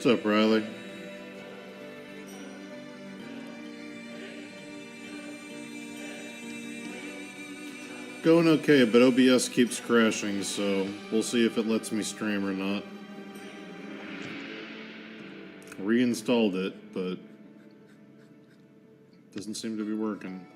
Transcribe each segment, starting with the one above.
What's up, Riley? Going okay, but OBS keeps crashing, so we'll see if it lets me stream or not. Reinstalled it, but doesn't seem to be working.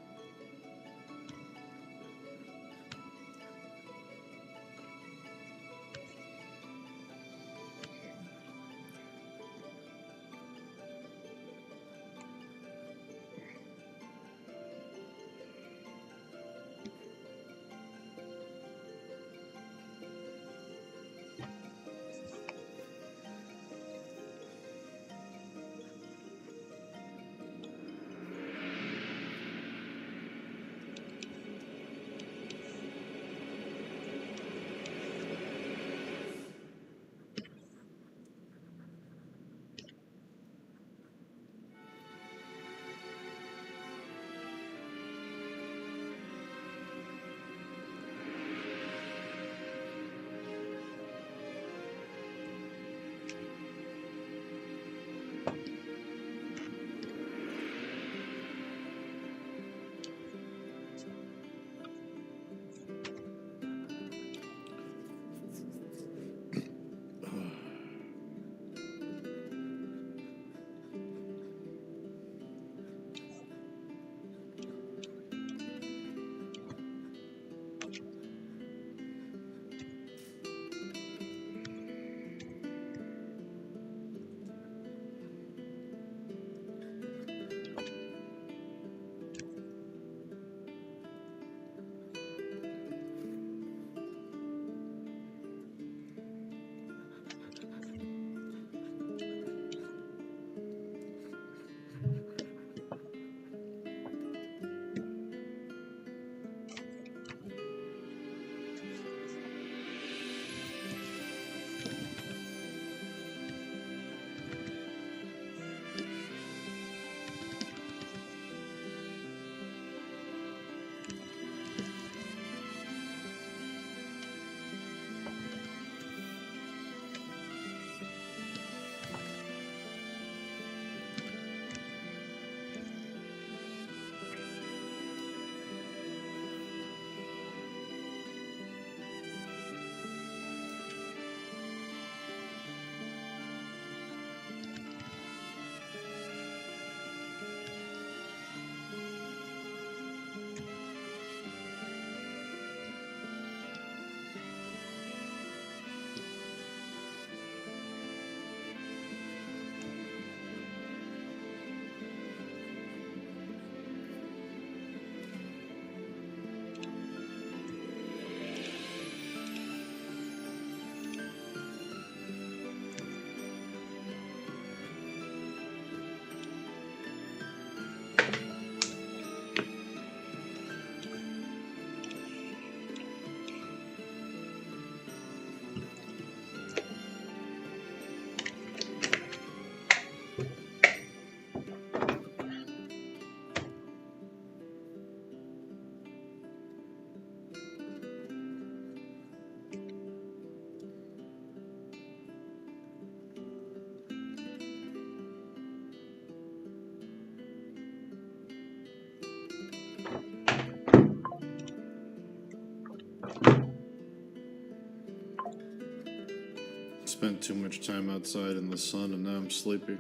Spent too much time outside in the sun and now I'm sleepy.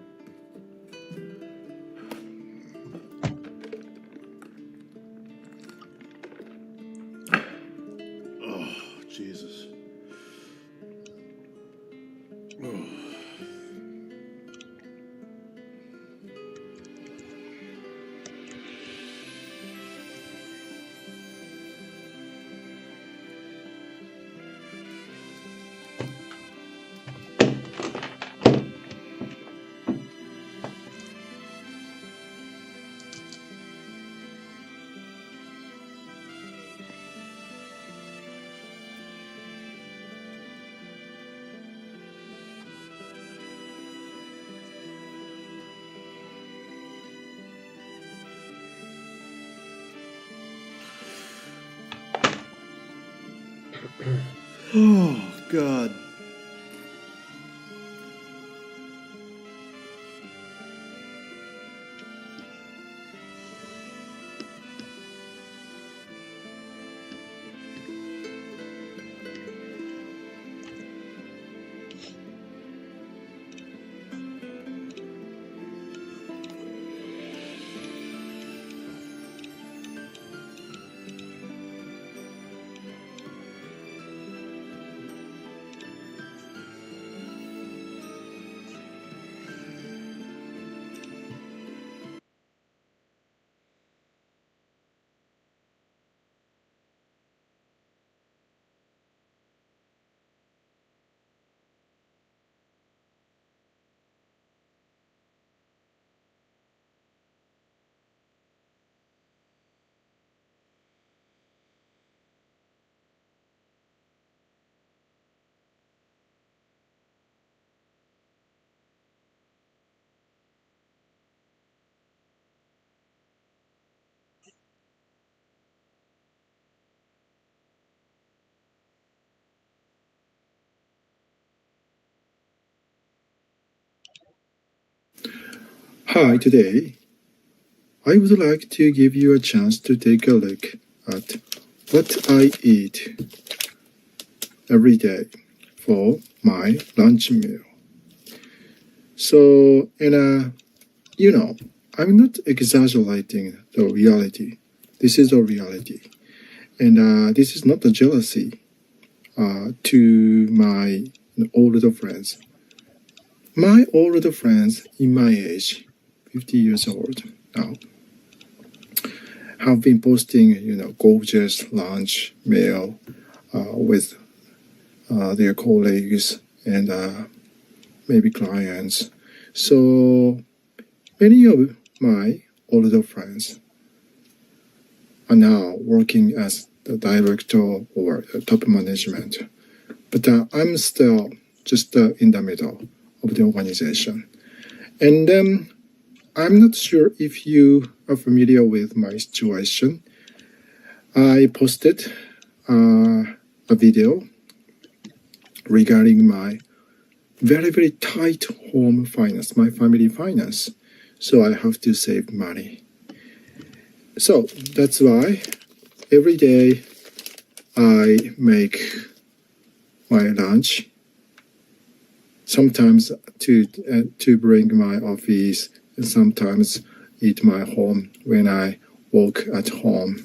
Oh, Jesus. Oh. Oh, God. Hi, today I would like to give you a chance to take a look at what I eat every day for my lunch meal. So, I'm not exaggerating the reality. This is the reality. And this is not a jealousy to my older friends. My older friends in my age, 50 years old now, have been posting, gorgeous lunch meal with their colleagues and maybe clients. So many of my older friends are now working as the director or top management, but I'm still just in the middle of the organization. And I'm not sure if you are familiar with my situation. I posted a video regarding my very, very tight home finance, my family finance. So I have to save money. So that's why every day I make my lunch, sometimes to bring my office, and sometimes eat my home when I work at home.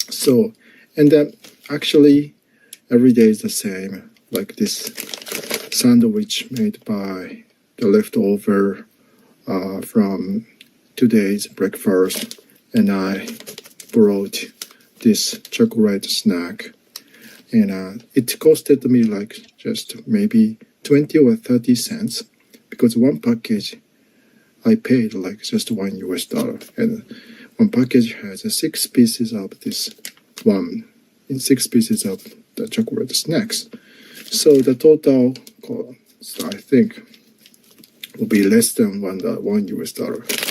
So, and then actually every day is the same, like this sandwich made by the leftover from today's breakfast, and I brought this chocolate snack, and it costed me like just maybe 20 or 30 cents, because one package I paid like just $1, and one package has 6 pieces of this one, and 6 pieces of the chocolate snacks. So the total cost, I think, will be less than $1.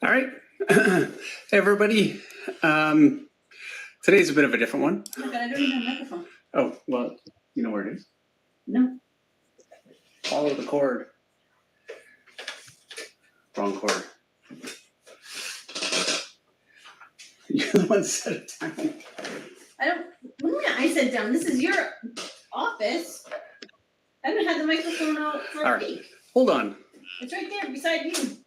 All right. Hey, everybody. Today's a bit of a different one. Oh my God, I don't even have a microphone. Oh, well, you know where it is. No. Follow the cord. Wrong cord. You're the one that set it down. I don't. What do you mean I said down? This is your office. I haven't had the microphone out for All a right. week. Hold on. It's right there beside you.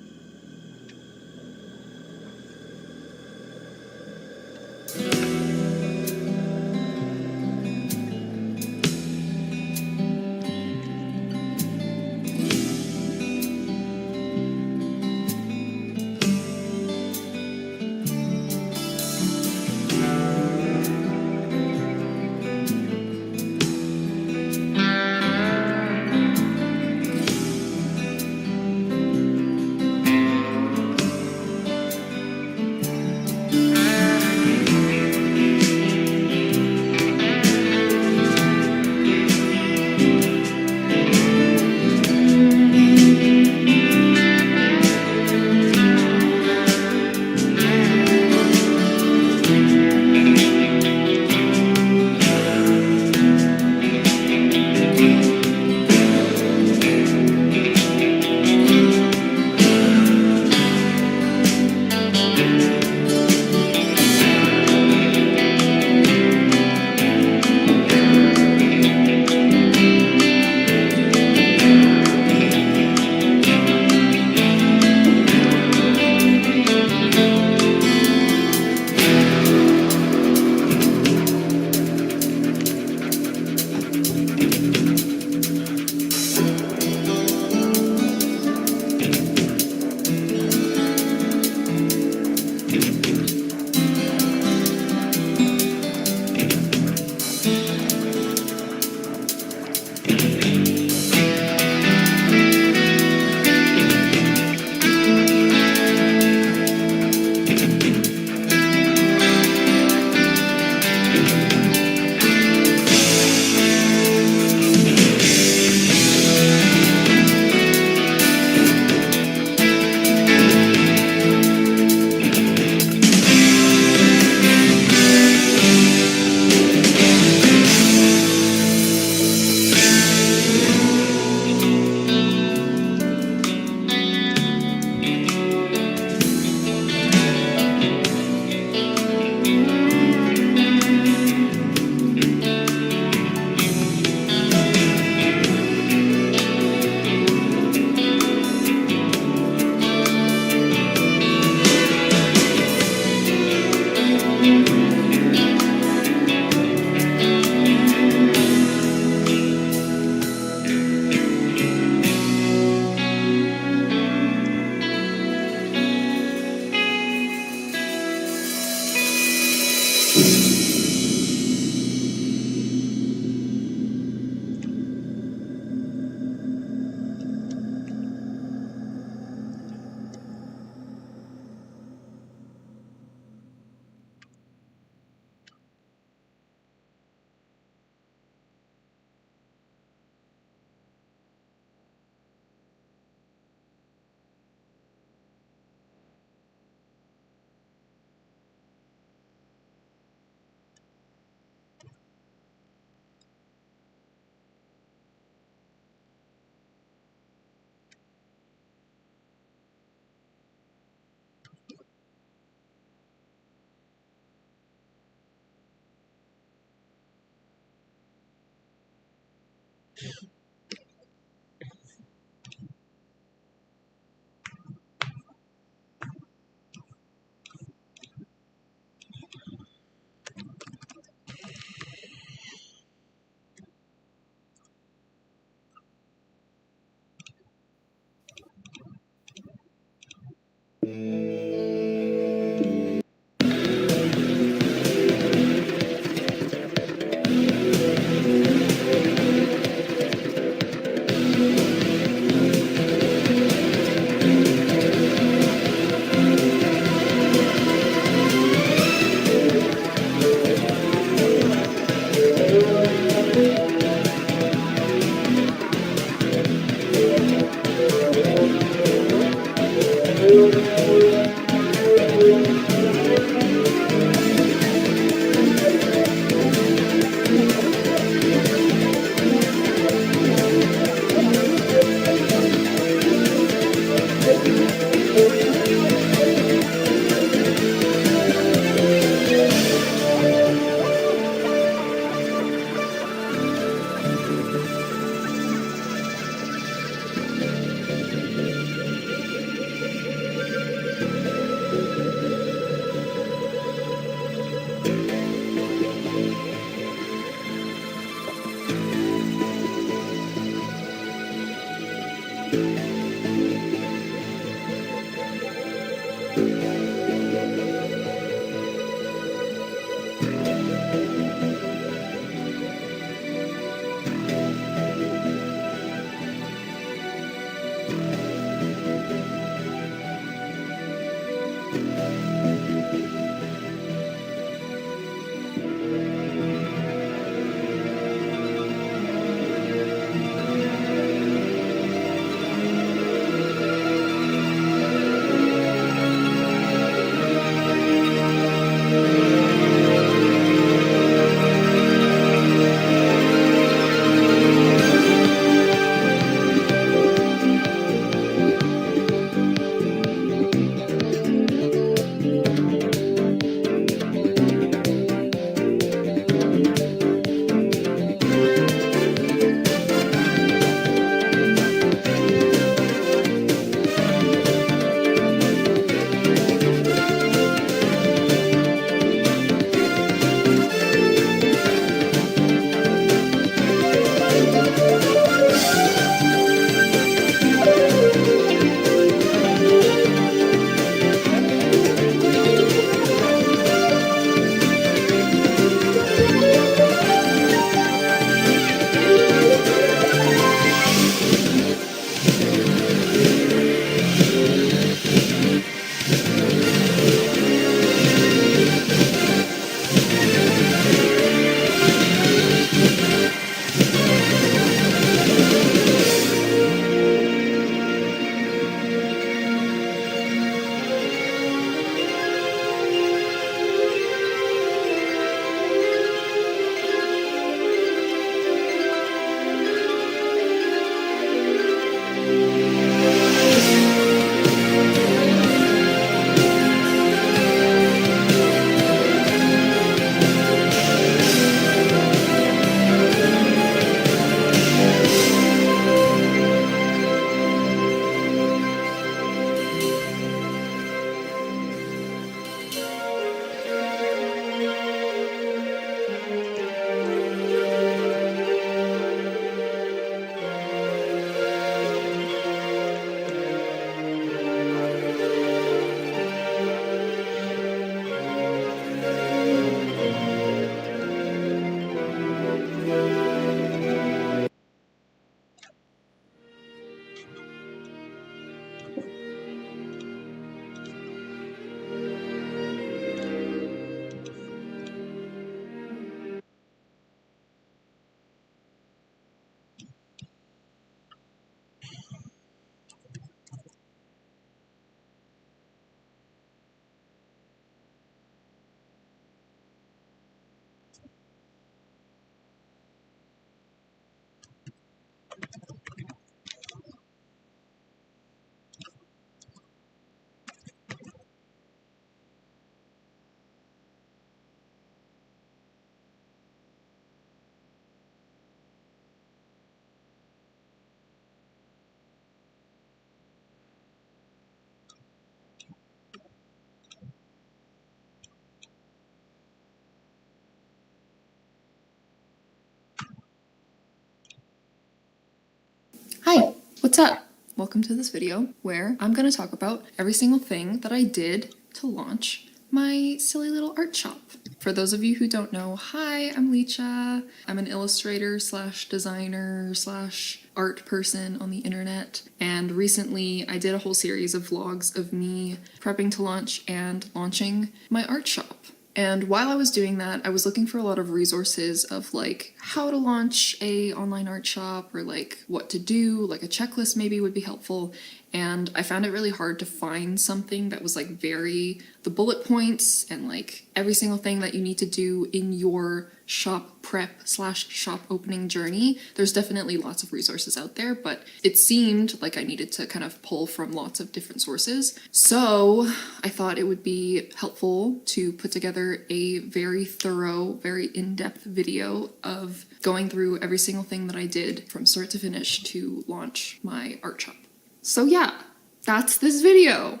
What's up? Welcome to this video where I'm going to talk about every single thing that I did to launch my silly little art shop. For those of you who don't know, hi, I'm Leecha. I'm an illustrator slash designer slash art person on the internet, and recently I did a whole series of vlogs of me prepping to launch and launching my art shop. And while I was doing that, I was looking for a lot of resources of like how to launch a online art shop, or like what to do, like a checklist maybe would be helpful. And I found it really hard to find something that was like the bullet points and like every single thing that you need to do in your shop prep slash shop opening journey. There's definitely lots of resources out there, but it seemed like I needed to kind of pull from lots of different sources. So I thought it would be helpful to put together a very thorough, very in-depth video of going through every single thing that I did from start to finish to launch my art shop. So yeah, that's this video.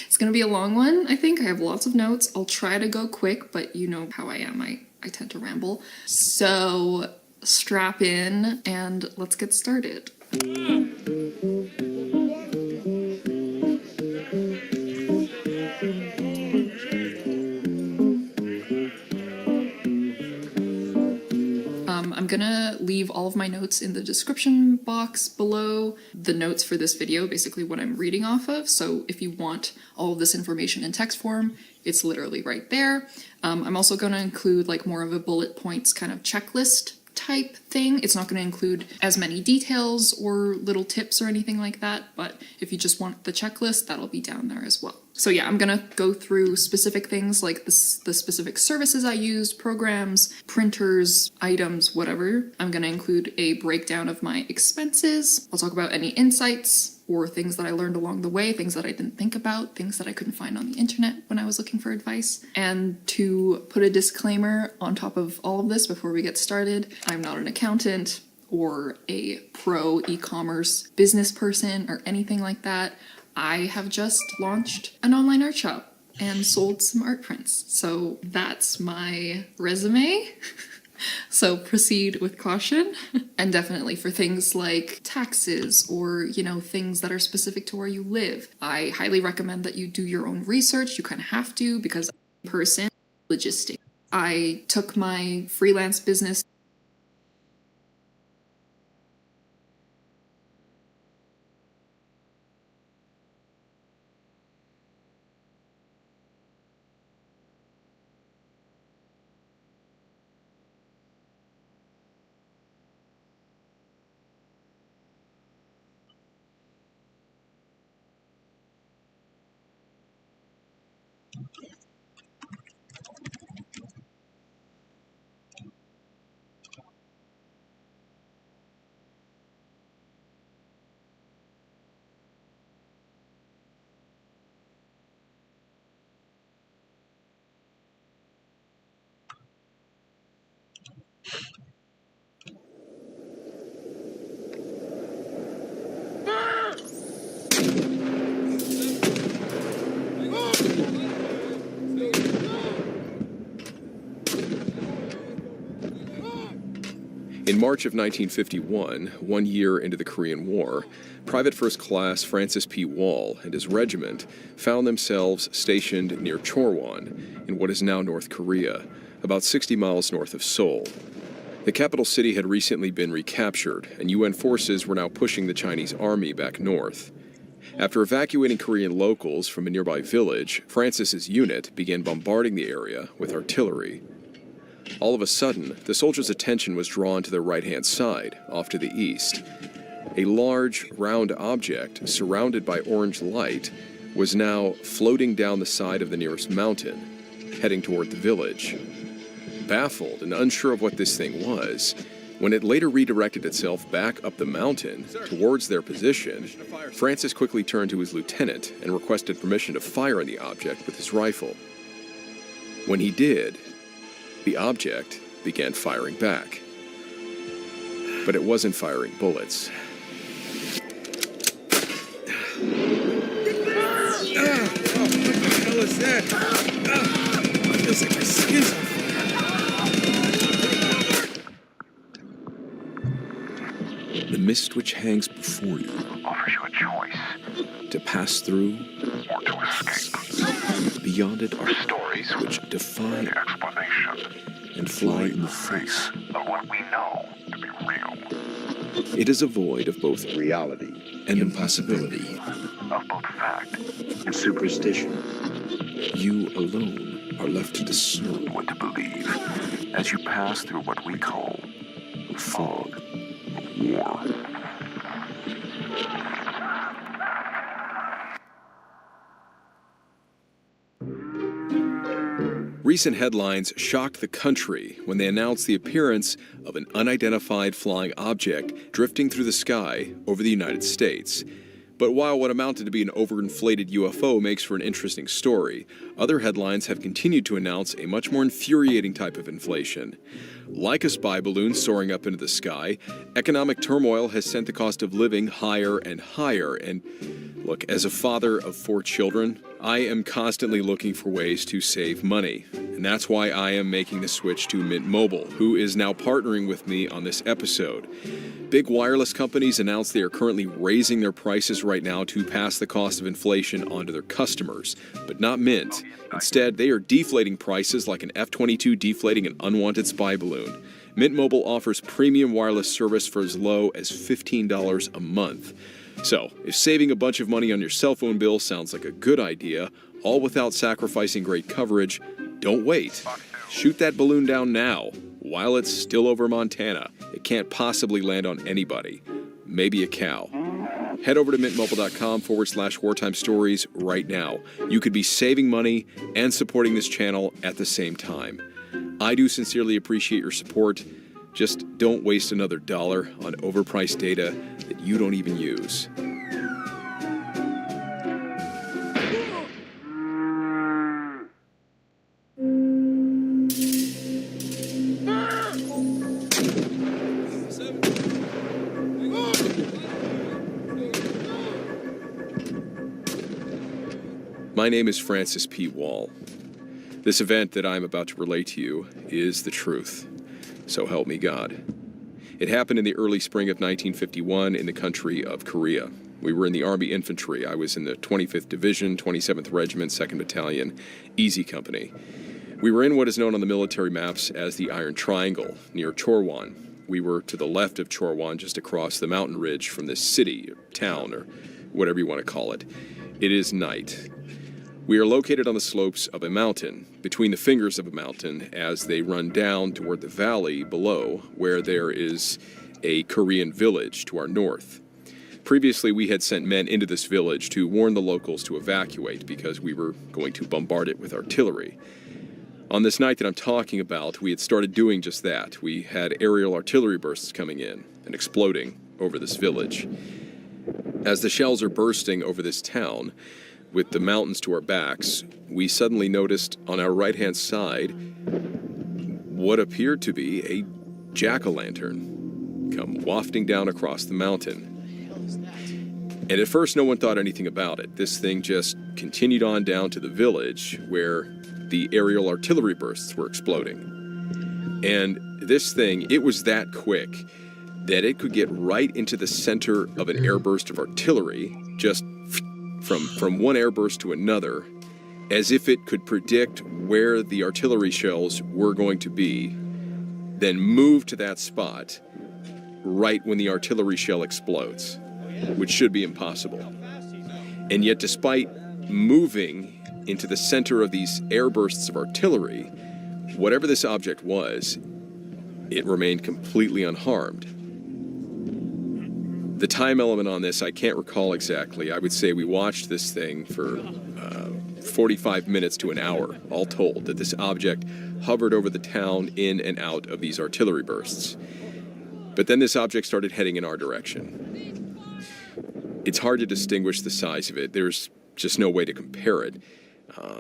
It's gonna be a long one, I think. I have lots of notes. I'll try to go quick, but you know how I am. I tend to ramble. So strap in and let's get started. I'm gonna leave all of my notes in the description box below. The notes for this video, basically what I'm reading off of, so if you want all of this information in text form, it's literally right there. I'm also gonna include like more of a bullet points kind of checklist type thing. It's not going to include as many details or little tips or anything like that, but if you just want the checklist, that'll be down there as well. So yeah, I'm going to go through specific things like the specific services I used, programs, printers, items, whatever. I'm going to include a breakdown of my expenses. I'll talk about any insights or things that I learned along the way, things that I didn't think about, things that I couldn't find on the internet when I was looking for advice. And to put a disclaimer on top of all of this before we get started, I'm not an accountant or a pro e-commerce business person or anything like that. I have just launched an online art shop and sold some art prints. So that's my resume. So proceed with caution. And definitely for things like taxes or, you know, things that are specific to where you live, I highly recommend that you do your own research. You kind of have to, because I'm a person, logistics. I took my freelance business In March of 1951, 1 year into the Korean War, Private First Class Francis P. Wall and his regiment found themselves stationed near Chorwon in what is now North Korea, about 60 miles north of Seoul. The capital city had recently been recaptured, and UN forces were now pushing the Chinese army back north. After evacuating Korean locals from a nearby village, Francis's unit began bombarding the area with artillery. All of a sudden, the soldiers' attention was drawn to their right-hand side, off to the east. A large, round object, surrounded by orange light, was now floating down the side of the nearest mountain, heading toward the village. Baffled and unsure of what this thing was, when it later redirected itself back up the mountain towards their position, Francis quickly turned to his lieutenant and requested permission to fire on the object with his rifle. When he did, the object began firing back. But it wasn't firing bullets. What the hell is that? It feels like my skin's on fire. The mist which hangs before you offers you a choice, to pass through, or to escape. beyond it are Stories which defy the explanation and fly in the face. of what we know to be real, It is a void of both reality and impossibility. of both fact and superstition. You alone are left to discern what to believe as you pass through what we call the fog of war. Recent headlines shocked the country when they announced the appearance of an unidentified flying object drifting through the sky over the United States. But while what amounted to be an overinflated UFO makes for an interesting story, other headlines have continued to announce a much more infuriating type of inflation. Like a spy balloon soaring up into the sky, economic turmoil has sent the cost of living higher and higher. And look, as a father of 4 children, I am constantly looking for ways to save money. And that's why I am making the switch to Mint Mobile, who is now partnering with me on this episode. Big wireless companies announced they are currently raising their prices right now to pass the cost of inflation onto their customers, but not Mint. Instead, they are deflating prices like an F-22 deflating an unwanted spy balloon. Mint Mobile offers premium wireless service for as low as $15 a month. So, if saving a bunch of money on your cell phone bill sounds like a good idea, all without sacrificing great coverage, don't wait. Shoot that balloon down now, while it's still over Montana. It can't possibly land on anybody. Maybe a cow. Head over to mintmobile.com/wartime stories right now. You could be saving money and supporting this channel at the same time. I do sincerely appreciate your support. Just don't waste another dollar on overpriced data that you don't even use. My name is Francis P. Wall. This event that I'm about to relate to you is the truth. So help me God. It happened in the early spring of 1951 in the country of Korea. We were in the Army Infantry. I was in the 25th Division, 27th Regiment, 2nd Battalion, Easy Company. We were in what is known on the military maps as the Iron Triangle, near Chorwan. We were to the left of Chorwan, just across the mountain ridge from this city, or town, or whatever you want to call it. It is night. We are located on the slopes of a mountain, between the fingers of a mountain, as they run down toward the valley below, where there is a Korean village to our north. Previously, we had sent men into this village to warn the locals to evacuate because we were going to bombard it with artillery. On this night that I'm talking about, we had started doing just that. We had aerial artillery bursts coming in and exploding over this village. As the shells are bursting over this town, with the mountains to our backs, we suddenly noticed on our right-hand side what appeared to be a jack-o'-lantern come wafting down across the mountain. And at first, no one thought anything about it. This thing just continued on down to the village where the aerial artillery bursts were exploding. And this thing, it was that quick that it could get right into the center of an airburst of artillery, just from one airburst to another, as if it could predict where the artillery shells were going to be, then move to that spot right when the artillery shell explodes, which should be impossible. And yet, despite moving into the center of these airbursts of artillery, whatever this object was, it remained completely unharmed. The time element on this, I can't recall exactly. I would say we watched this thing for 45 minutes to an hour, all told, that this object hovered over the town in and out of these artillery bursts. But then this object started heading in our direction. It's hard to distinguish the size of it. There's just no way to compare it.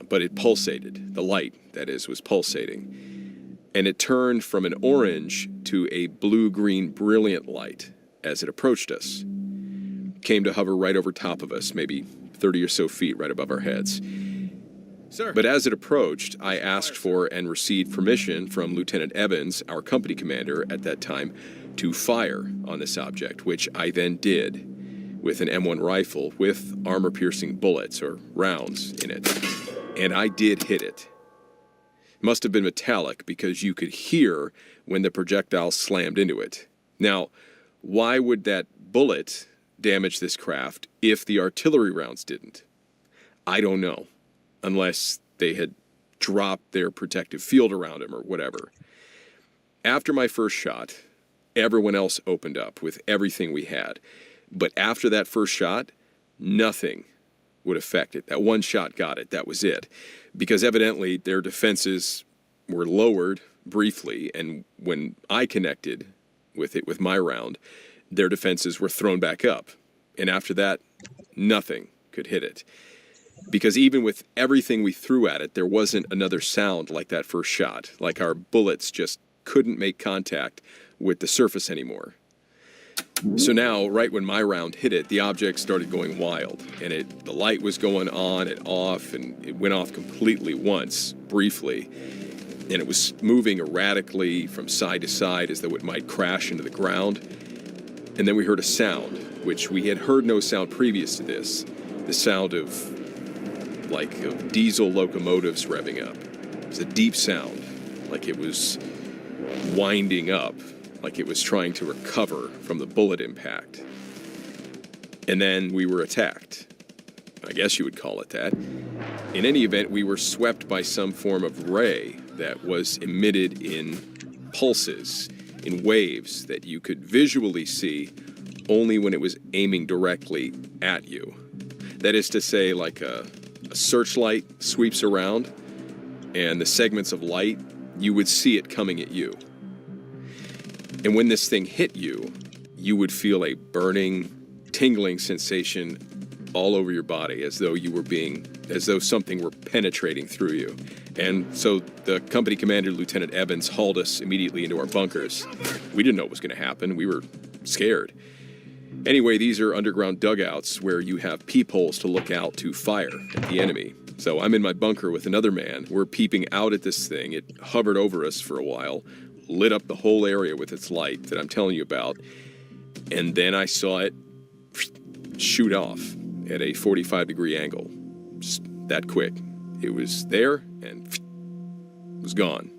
But it pulsated. The light, that is, was pulsating. And it turned from an orange to a blue-green brilliant light as it approached us. Came to hover right over top of us, maybe 30 or so feet right above our heads. Sir. But as it approached, I asked for and received permission from Lieutenant Evans, our company commander at that time, to fire on this object, which I then did with an M1 rifle with armor-piercing bullets or rounds in it. And I did hit it. It must have been metallic because you could hear when the projectile slammed into it. Now, why would that bullet damage this craft if the artillery rounds didn't? I don't know, unless they had dropped their protective field around him or whatever. After my first shot, everyone else opened up with everything we had. But after that first shot, nothing would affect it. That one shot got it. That was it. Because evidently their defenses were lowered briefly, and when I connected with it with my round, their defenses were thrown back up. And after that, nothing could hit it. Because even with everything we threw at it, there wasn't another sound like that first shot. Like our bullets just couldn't make contact with the surface anymore. So now, right when my round hit it, the object started going wild, and the light was going on and off, and it went off completely once, briefly, and it was moving erratically from side to side as though it might crash into the ground. And then we heard a sound, which we had heard no sound previous to this, the sound of diesel locomotives revving up. It was a deep sound, like it was winding up, like it was trying to recover from the bullet impact. And then we were attacked. I guess you would call it that. In any event, we were swept by some form of ray that was emitted in pulses, in waves that you could visually see only when it was aiming directly at you. That is to say, like a searchlight sweeps around, and the segments of light, you would see it coming at you. And when this thing hit you, you would feel a burning, tingling sensation all over your body, as though something were penetrating through you. And so the company commander, Lieutenant Evans, hauled us immediately into our bunkers. We didn't know what was going to happen. We were scared. Anyway, these are underground dugouts where you have peepholes to look out to fire at the enemy. So I'm in my bunker with another man. We're peeping out at this thing. It hovered over us for a while, lit up the whole area with its light that I'm telling you about. And then I saw it shoot off at a 45-degree angle. Just that quick. It was there and was gone.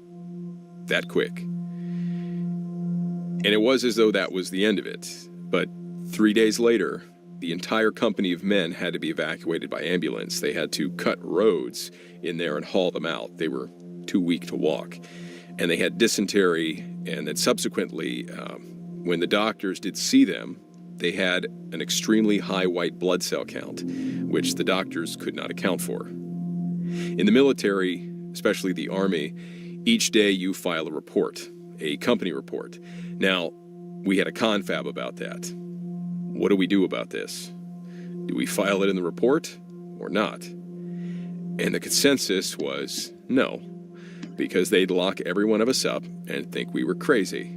That quick. And it was as though that was the end of it. But 3 days later, the entire company of men had to be evacuated by ambulance. They had to cut roads in there and haul them out. They were too weak to walk. And they had dysentery, and then subsequently, when the doctors did see them, they had an extremely high white blood cell count, which the doctors could not account for. In the military, especially the Army, each day you file a report, a company report. Now, we had a confab about that. What do we do about this? Do we file it in the report or not? And the consensus was no, because they'd lock every one of us up and think we were crazy.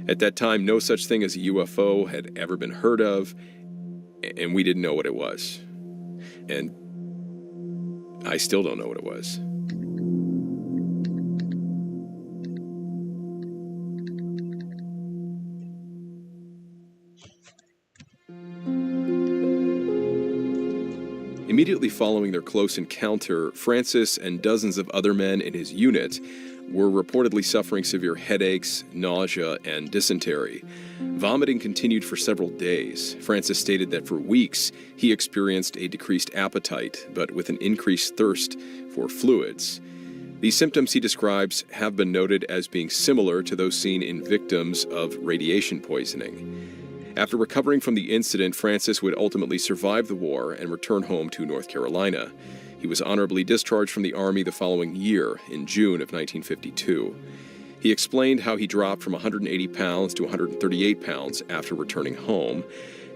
At that time, no such thing as a UFO had ever been heard of, and we didn't know what it was. And I still don't know what it was. Immediately following their close encounter, Francis and dozens of other men in his unit were reportedly suffering severe headaches, nausea, and dysentery. Vomiting continued for several days. Francis stated that for weeks he experienced a decreased appetite, but with an increased thirst for fluids. These symptoms, he describes, have been noted as being similar to those seen in victims of radiation poisoning. After recovering from the incident, Francis would ultimately survive the war and return home to North Carolina. He was honorably discharged from the Army the following year, in June of 1952. He explained how he dropped from 180 pounds to 138 pounds after returning home,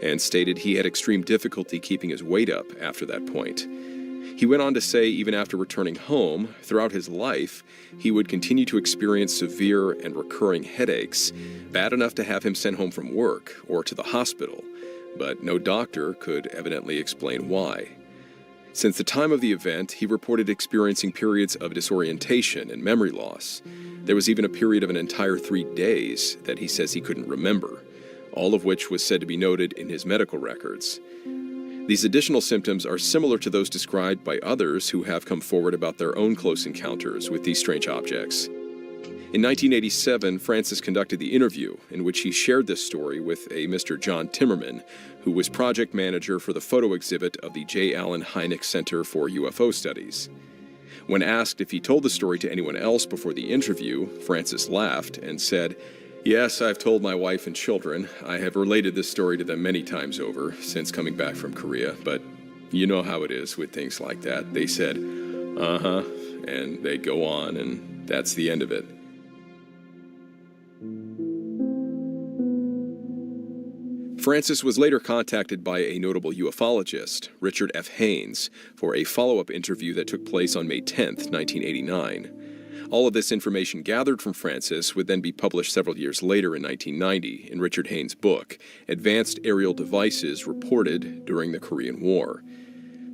and stated he had extreme difficulty keeping his weight up after that point. He went on to say even after returning home, throughout his life, he would continue to experience severe and recurring headaches, bad enough to have him sent home from work or to the hospital, but no doctor could evidently explain why. Since the time of the event, he reported experiencing periods of disorientation and memory loss. There was even a period of an entire 3 days that he says he couldn't remember, all of which was said to be noted in his medical records. These additional symptoms are similar to those described by others who have come forward about their own close encounters with these strange objects. In 1987, Francis conducted the interview in which he shared this story with a Mr. John Timmerman, who was project manager for the photo exhibit of the J. Allen Hynek Center for UFO Studies. When asked if he told the story to anyone else before the interview, Francis laughed and said, "Yes, I've told my wife and children. I have related this story to them many times over since coming back from Korea, but you know how it is with things like that." They said, "Uh-huh," and they go on, and that's the end of it. Francis was later contacted by a notable ufologist, Richard F. Haynes, for a follow-up interview that took place on May 10, 1989. All of this information gathered from Francis would then be published several years later in 1990 in Richard Haynes' book, Advanced Aerial Devices Reported During the Korean War.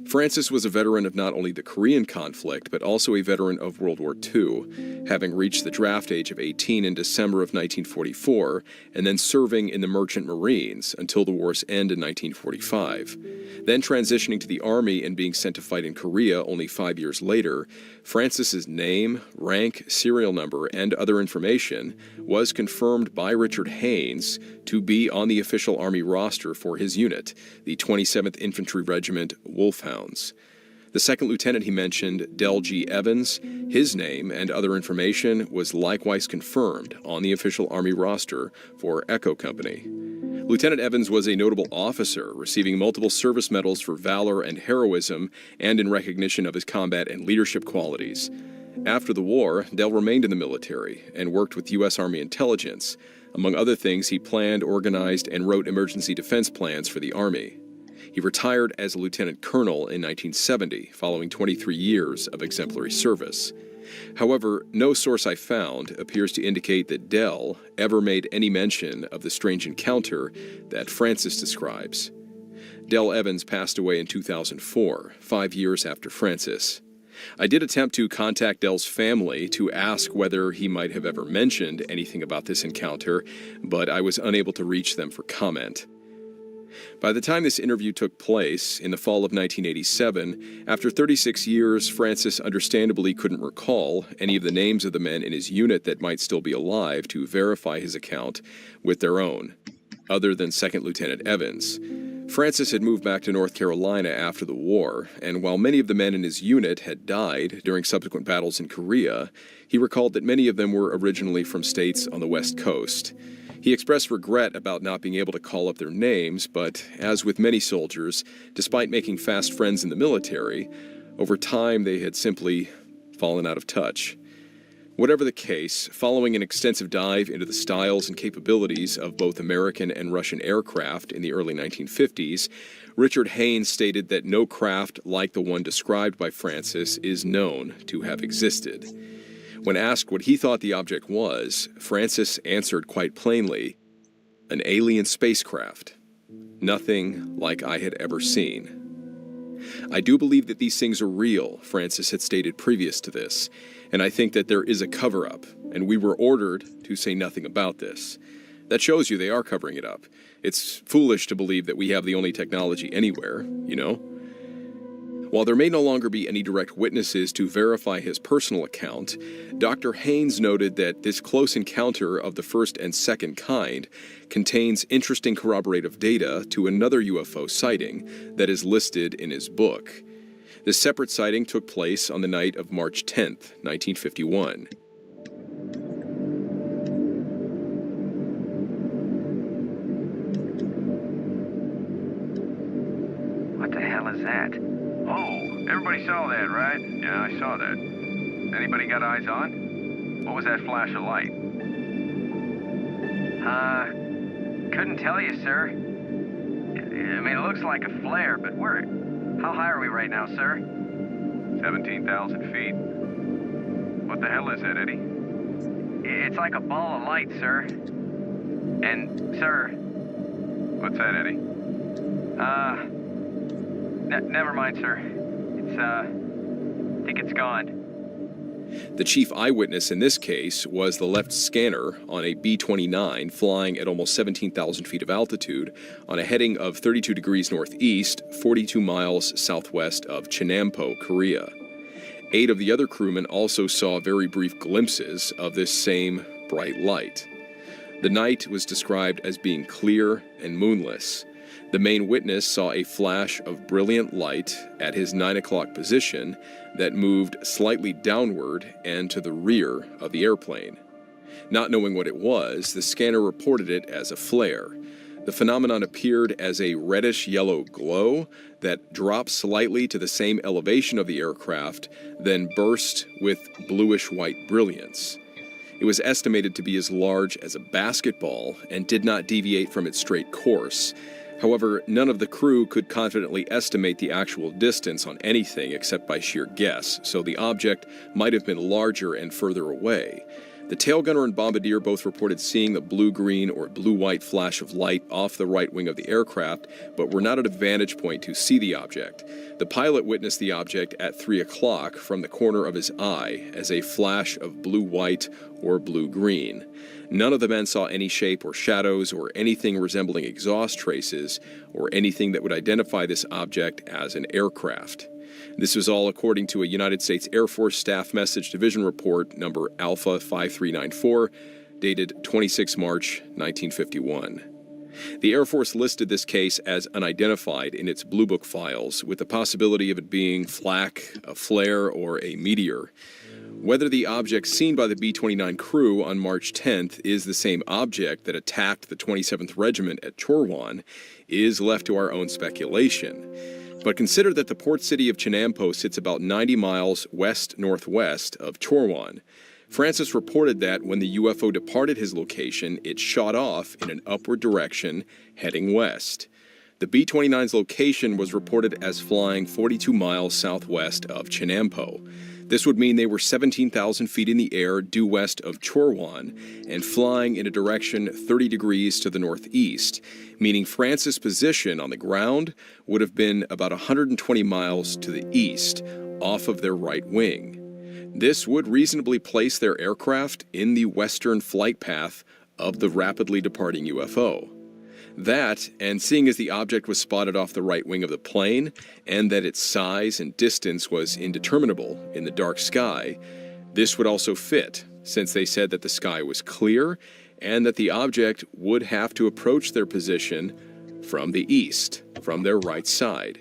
Francis was a veteran of not only the Korean conflict, but also a veteran of World War II, having reached the draft age of 18 in December of 1944, and then serving in the Merchant Marines until the war's end in 1945. Then transitioning to the Army and being sent to fight in Korea only 5 years later, Francis's name, rank, serial number, and other information was confirmed by Richard Haynes to be on the official Army roster for his unit, the 27th Infantry Regiment Wolfhounds. The second lieutenant he mentioned, Del G. Evans, his name and other information was likewise confirmed on the official Army roster for Echo Company. Lieutenant Evans was a notable officer, receiving multiple service medals for valor and heroism and in recognition of his combat and leadership qualities. After the war, Del remained in the military and worked with U.S. Army intelligence. Among other things, he planned, organized, and wrote emergency defense plans for the Army. He retired as a lieutenant colonel in 1970, following 23 years of exemplary service. However, no source I found appears to indicate that Del ever made any mention of the strange encounter that Francis describes. Del Evans passed away in 2004, 5 years after Francis. I did attempt to contact Del's family to ask whether he might have ever mentioned anything about this encounter, but I was unable to reach them for comment. By the time this interview took place, in the fall of 1987, after 36 years, Francis understandably couldn't recall any of the names of the men in his unit that might still be alive to verify his account with their own, other than Second Lieutenant Evans. Francis had moved back to North Carolina after the war, and while many of the men in his unit had died during subsequent battles in Korea, he recalled that many of them were originally from states on the West Coast. He expressed regret about not being able to call up their names, but as with many soldiers, despite making fast friends in the military, over time they had simply fallen out of touch. Whatever the case, following an extensive dive into the styles and capabilities of both American and Russian aircraft in the early 1950s, Richard Haynes stated that no craft like the one described by Francis is known to have existed. When asked what he thought the object was, Francis answered quite plainly, "An alien spacecraft. Nothing like I had ever seen." I do believe that these things are real, Francis had stated previous to this, and I think that there is a cover-up, and we were ordered to say nothing about this. That shows you they are covering it up. It's foolish to believe that we have the only technology anywhere, you know? While there may no longer be any direct witnesses to verify his personal account, Dr. Haynes noted that this close encounter of the first and second kind contains interesting corroborative data to another UFO sighting that is listed in his book. This separate sighting took place on the night of March 10th, 1951. What the hell is that? Oh, everybody saw that, right? Yeah, I saw that. Anybody got eyes on? What was that flash of light? Couldn't tell you, sir. I mean, it looks like a flare, but how high are we right now, sir? 17,000 feet. What the hell is that, Eddie? It's like a ball of light, sir. And, sir... What's that, Eddie? Never mind, sir. I think it's gone. The chief eyewitness in this case was the left scanner on a B-29 flying at almost 17,000 feet of altitude on a heading of 32 degrees northeast, 42 miles southwest of Chenampo, Korea. 8 of the other crewmen also saw very brief glimpses of this same bright light. The night was described as being clear and moonless. The main witness saw a flash of brilliant light at his 9 o'clock position that moved slightly downward and to the rear of the airplane. Not knowing what it was, the scanner reported it as a flare. The phenomenon appeared as a reddish-yellow glow that dropped slightly to the same elevation of the aircraft, then burst with bluish-white brilliance. It was estimated to be as large as a basketball and did not deviate from its straight course. However, none of the crew could confidently estimate the actual distance on anything except by sheer guess, so the object might have been larger and further away. The tail gunner and bombardier both reported seeing the blue-green or blue-white flash of light off the right wing of the aircraft, but were not at a vantage point to see the object. The pilot witnessed the object at 3 o'clock from the corner of his eye as a flash of blue-white or blue-green. None of the men saw any shape or shadows or anything resembling exhaust traces or anything that would identify this object as an aircraft. This was all according to a United States Air Force Staff Message Division report number Alpha 5394, dated 26 March 1951. The Air Force listed this case as unidentified in its Blue Book files, with the possibility of it being flak, a flare, or a meteor. Whether the object seen by the B-29 crew on March 10th is the same object that attacked the 27th Regiment at Chorwan is left to our own speculation. But consider that the port city of Chenampo sits about 90 miles west-northwest of Chorwan. Francis reported that when the UFO departed his location, it shot off in an upward direction, heading west. The B-29's location was reported as flying 42 miles southwest of Chenampo. This would mean they were 17,000 feet in the air due west of Chorwan and flying in a direction 30 degrees to the northeast, meaning Francis' position on the ground would have been about 120 miles to the east, off of their right wing. This would reasonably place their aircraft in the western flight path of the rapidly departing UFO. That, and seeing as the object was spotted off the right wing of the plane, and that its size and distance was indeterminable in the dark sky, this would also fit, since they said that the sky was clear, and that the object would have to approach their position from the east, from their right side.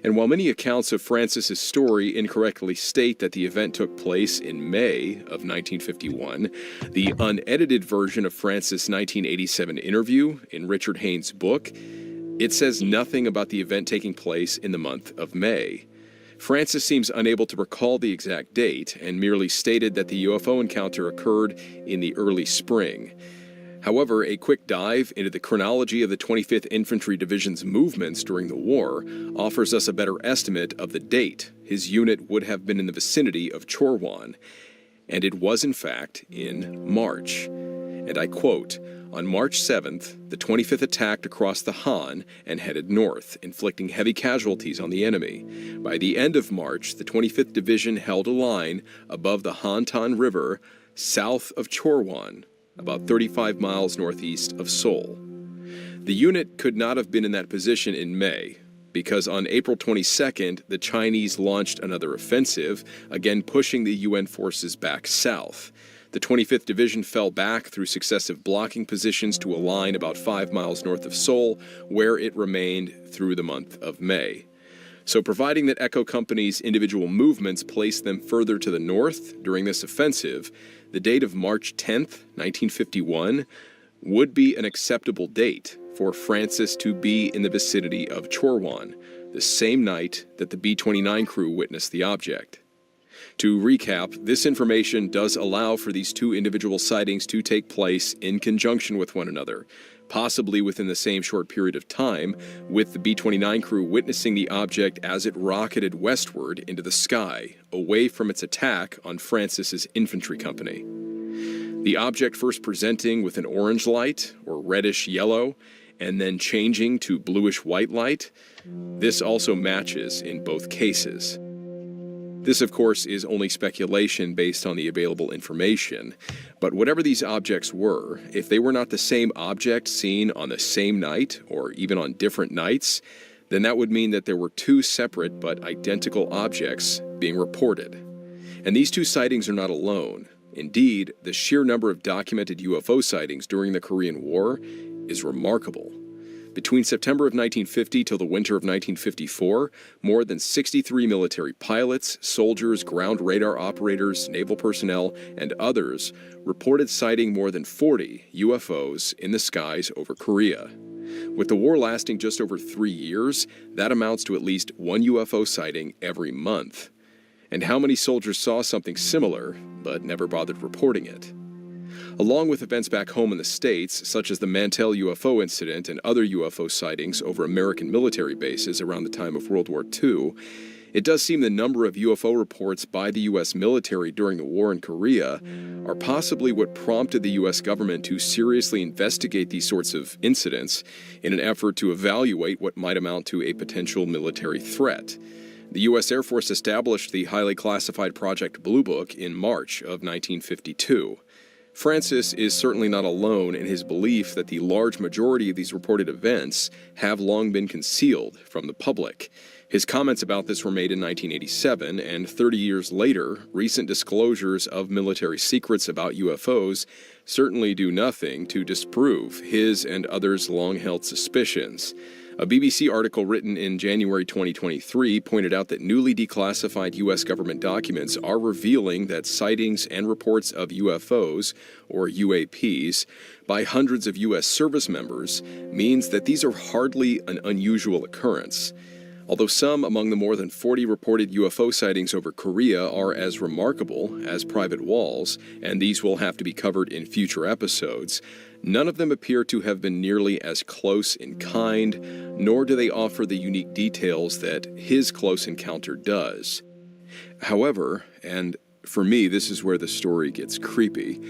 And while many accounts of Francis's story incorrectly state that the event took place in May of 1951, the unedited version of Francis' 1987 interview in Richard Haynes' book, it says nothing about the event taking place in the month of May. Francis seems unable to recall the exact date and merely stated that the UFO encounter occurred in the early spring. However, a quick dive into the chronology of the 25th Infantry Division's movements during the war offers us a better estimate of the date his unit would have been in the vicinity of Chorwan, and it was in fact in March. And I quote, "On March 7th, the 25th attacked across the Han and headed north, inflicting heavy casualties on the enemy. By the end of March, the 25th Division held a line above the Hantan River south of Chorwan, about 35 miles northeast of Seoul." The unit could not have been in that position in May, because on April 22nd, the Chinese launched another offensive, again pushing the UN forces back south. The 25th Division fell back through successive blocking positions to a line about 5 miles north of Seoul, where it remained through the month of May. So providing that Echo Company's individual movements placed them further to the north during this offensive, the date of March 10th, 1951, would be an acceptable date for Francis to be in the vicinity of Chorwan, the same night that the B-29 crew witnessed the object. To recap, this information does allow for these two individual sightings to take place in conjunction with one another, possibly within the same short period of time, with the B-29 crew witnessing the object as it rocketed westward into the sky, away from its attack on Francis's infantry company. The object first presenting with an orange light, or reddish yellow, and then changing to bluish white light. This also matches in both cases. This, of course, is only speculation based on the available information, but whatever these objects were, if they were not the same object seen on the same night or even on different nights, then that would mean that there were two separate but identical objects being reported. And these two sightings are not alone. Indeed, the sheer number of documented UFO sightings during the Korean War is remarkable. Between September of 1950 till the winter of 1954, more than 63 military pilots, soldiers, ground radar operators, naval personnel, and others reported sighting more than 40 UFOs in the skies over Korea. With the war lasting just over 3 years, that amounts to at least one UFO sighting every month. And how many soldiers saw something similar, but never bothered reporting it? Along with events back home in the States, such as the Mantell UFO incident and other UFO sightings over American military bases around the time of World War II, it does seem the number of UFO reports by the U.S. military during the war in Korea are possibly what prompted the U.S. government to seriously investigate these sorts of incidents in an effort to evaluate what might amount to a potential military threat. The U.S. Air Force established the highly classified Project Blue Book in March of 1952. Francis is certainly not alone in his belief that the large majority of these reported events have long been concealed from the public. His comments about this were made in 1987, and 30 years later, recent disclosures of military secrets about UFOs certainly do nothing to disprove his and others' long-held suspicions. A BBC article written in January 2023 pointed out that newly declassified U.S. government documents are revealing that sightings and reports of UFOs, or UAPs, by hundreds of U.S. service members means that these are hardly an unusual occurrence. Although some among the more than 40 reported UFO sightings over Korea are as remarkable as private walls, and these will have to be covered in future episodes, none of them appear to have been nearly as close in kind, nor do they offer the unique details that his close encounter does. However, and for me this is where the story gets creepy,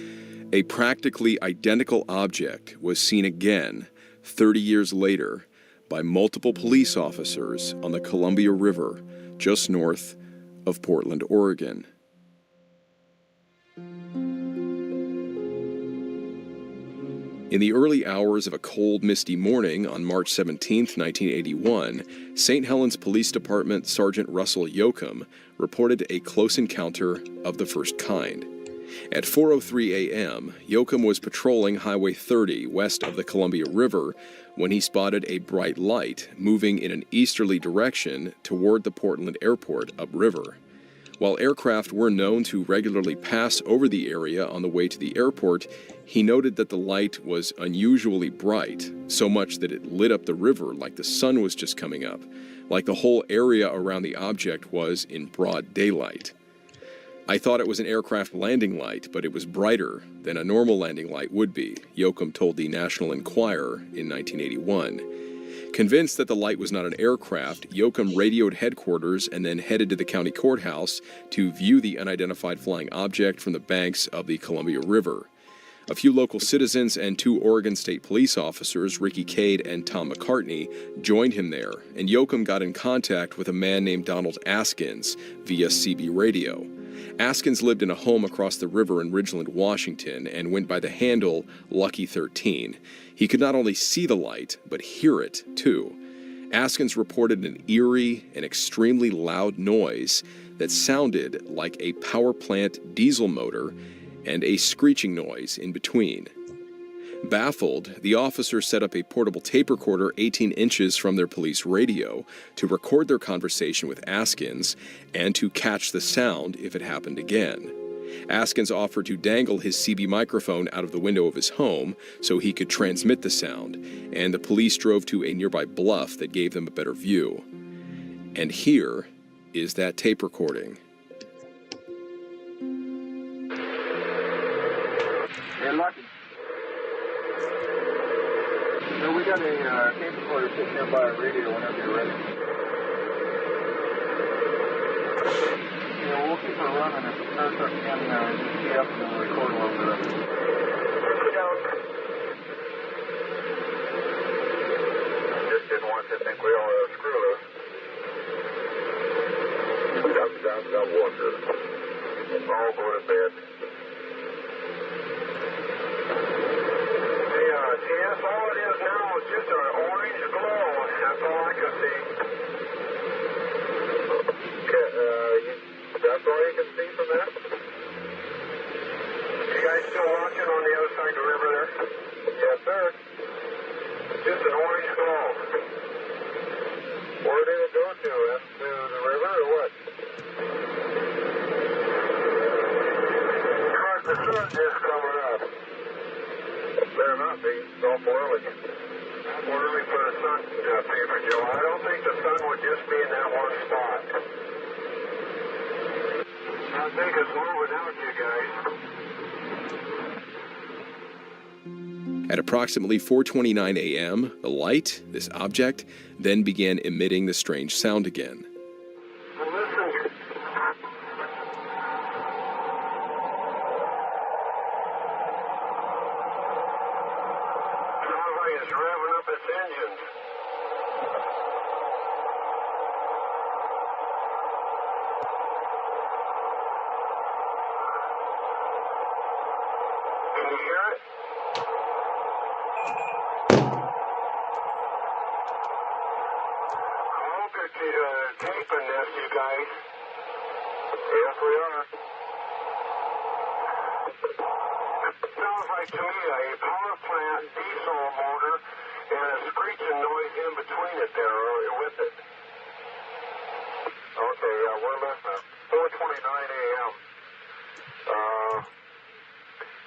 a practically identical object was seen again 30 years later by multiple police officers on the Columbia River just north of Portland, Oregon. In the early hours of a cold, misty morning on March 17, 1981, St. Helens Police Department Sergeant Russell Yoakum reported a close encounter of the first kind. At 4:03 a.m., Yoakum was patrolling Highway 30 west of the Columbia River when he spotted a bright light moving in an easterly direction toward the Portland Airport upriver. While aircraft were known to regularly pass over the area on the way to the airport, he noted that the light was unusually bright, so much that it lit up the river like the sun was just coming up, like the whole area around the object was in broad daylight. I thought it was an aircraft landing light, but it was brighter than a normal landing light would be, Yoakum told the National Enquirer in 1981. Convinced that the light was not an aircraft, Yoakum radioed headquarters and then headed to the county courthouse to view the unidentified flying object from the banks of the Columbia River. A few local citizens and 2 Oregon State police officers, Ricky Cade and Tom McCartney, joined him there, and Yoakum got in contact with a man named Donald Askins via CB radio. Askins lived in a home across the river in Ridgeland, Washington, and went by the handle Lucky 13. He could not only see the light, but hear it, too. Askins reported an eerie and extremely loud noise that sounded like a power plant diesel motor and a screeching noise in between. Baffled, the officers set up a portable tape recorder 18 inches from their police radio to record their conversation with Askins and to catch the sound if it happened again. Askins offered to dangle his CB microphone out of the window of his home so he could transmit the sound, and the police drove to a nearby bluff that gave them a better view. And here is that tape recording. Hey, Lucky. So we got a tape recorder sitting there by a radio whenever you're ready. Yeah, we'll keep her running. If it starts up again, just key up and then we'll record a little bit of it. Just didn't want to think we all screw loose. Down. wonder. I'll go to bed. Hey, TS, all it is now is just an orange glow. That's all I can see. That's all you can see from that? You guys still watching on the other side of the river there? Yes, sir. Just an orange glow. Where did it go to? Up to the river or what? The sun's just coming up. Better not be. It's awful early. Awful early for the sun paper, Joe. I don't think the sun would just be in that one spot. I think it's moving out, you guys. At approximately 4:29 a.m., the light, this object, then began emitting the strange sound again. It's revving up its engines. Can you hear it? I hope you're taping this, you guys. Yes, we are. Sounds like to me a power plant diesel motor and a screeching noise in between it there with it. Okay, we're listening. 4:29 a.m.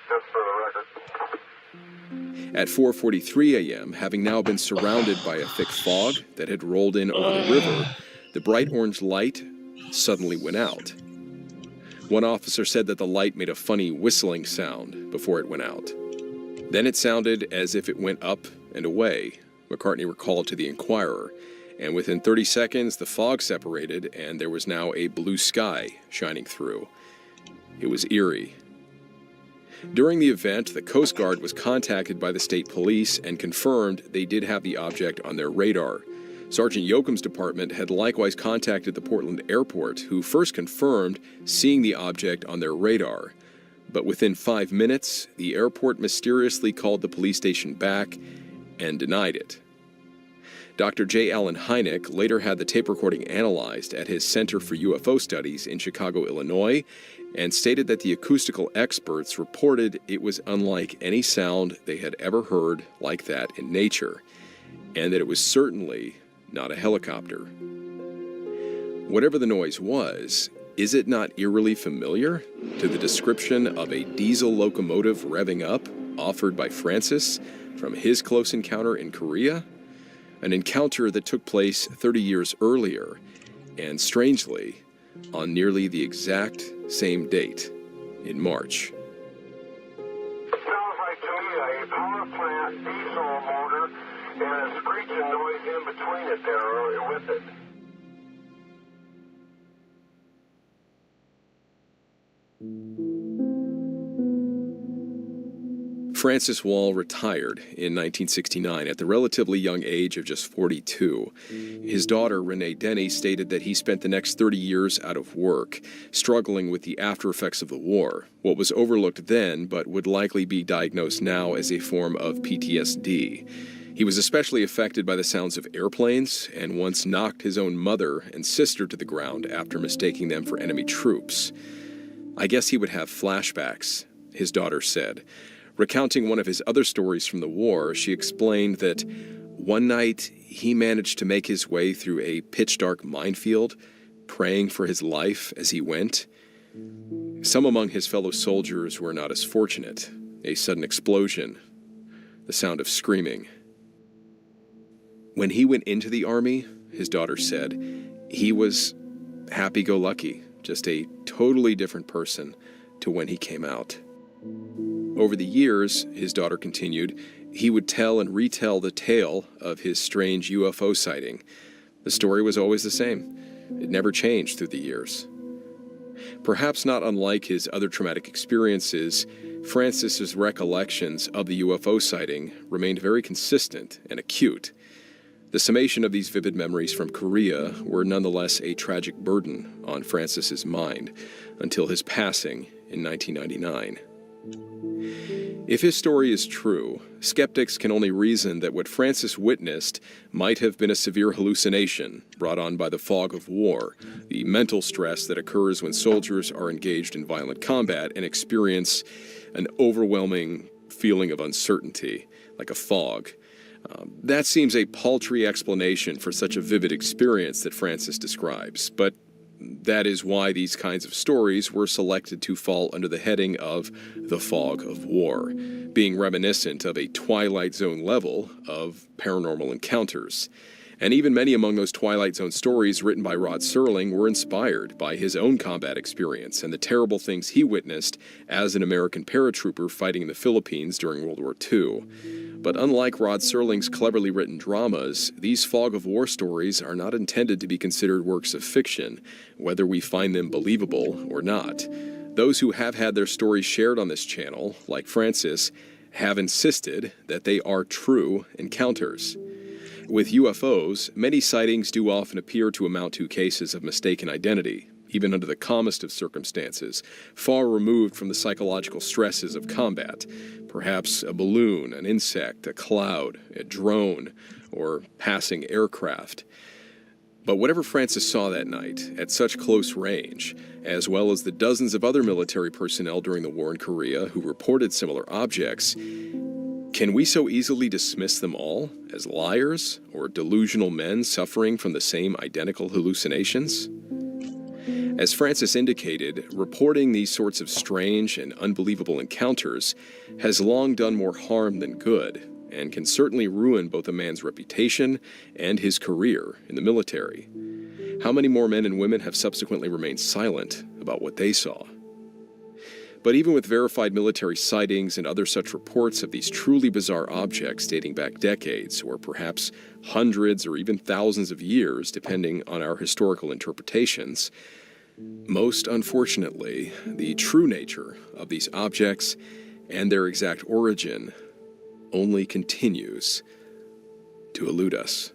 Just for the record. At 4:43 a.m., having now been surrounded by a thick fog that had rolled in over the river, the bright orange light suddenly went out. One officer said that the light made a funny whistling sound before it went out. Then it sounded as if it went up and away, McCartney recalled to the Inquirer, and within 30 seconds the fog separated and there was now a blue sky shining through. It was eerie. During the event, the Coast Guard was contacted by the state police and confirmed they did have the object on their radar. Sergeant Yoakum's department had likewise contacted the Portland airport, who first confirmed seeing the object on their radar. But within 5 minutes, the airport mysteriously called the police station back and denied it. Dr. J. Allen Hynek later had the tape recording analyzed at his Center for UFO Studies in Chicago, Illinois, and stated that the acoustical experts reported it was unlike any sound they had ever heard like that in nature, and that it was certainly not a helicopter. Whatever the noise was, is it not eerily familiar to the description of a diesel locomotive revving up offered by Francis from his close encounter in Korea? An encounter that took place 30 years earlier, and strangely, on nearly the exact same date, in March. Sounds like to me a power plant diesel motor and a screeching noise in between it there with it. Francis Wall retired in 1969 at the relatively young age of just 42. His daughter, Renee Denny, stated that he spent the next 30 years out of work, struggling with the after effects of the war, what was overlooked then but would likely be diagnosed now as a form of PTSD. He was especially affected by the sounds of airplanes and once knocked his own mother and sister to the ground after mistaking them for enemy troops. "I guess he would have flashbacks," his daughter said. Recounting one of his other stories from the war, she explained that one night he managed to make his way through a pitch-dark minefield, praying for his life as he went. Some among his fellow soldiers were not as fortunate. A sudden explosion, the sound of screaming. When he went into the army, his daughter said, he was happy-go-lucky, just a totally different person to when he came out. Over the years, his daughter continued, he would tell and retell the tale of his strange UFO sighting. The story was always the same. It never changed through the years. Perhaps not unlike his other traumatic experiences, Francis's recollections of the UFO sighting remained very consistent and acute. The summation of these vivid memories from Korea were nonetheless a tragic burden on Francis's mind until his passing in 1999. If his story is true, skeptics can only reason that what Francis witnessed might have been a severe hallucination brought on by the fog of war, the mental stress that occurs when soldiers are engaged in violent combat and experience an overwhelming feeling of uncertainty, like a fog. That seems a paltry explanation for such a vivid experience that Francis describes, but that is why these kinds of stories were selected to fall under the heading of the fog of war, being reminiscent of a Twilight Zone level of paranormal encounters. And even many among those Twilight Zone stories written by Rod Serling were inspired by his own combat experience and the terrible things he witnessed as an American paratrooper fighting in the Philippines during World War II. But unlike Rod Serling's cleverly written dramas, these fog of war stories are not intended to be considered works of fiction, whether we find them believable or not. Those who have had their stories shared on this channel, like Francis, have insisted that they are true encounters. With UFOs, many sightings do often appear to amount to cases of mistaken identity, even under the calmest of circumstances, far removed from the psychological stresses of combat. Perhaps a balloon, an insect, a cloud, a drone, or passing aircraft. But whatever Francis saw that night, at such close range, as well as the dozens of other military personnel during the war in Korea who reported similar objects, can we so easily dismiss them all as liars or delusional men suffering from the same identical hallucinations? As Francis indicated, reporting these sorts of strange and unbelievable encounters has long done more harm than good, and can certainly ruin both a man's reputation and his career in the military. How many more men and women have subsequently remained silent about what they saw? But even with verified military sightings and other such reports of these truly bizarre objects dating back decades, or perhaps hundreds or even thousands of years, depending on our historical interpretations, most unfortunately, the true nature of these objects and their exact origin only continues to elude us.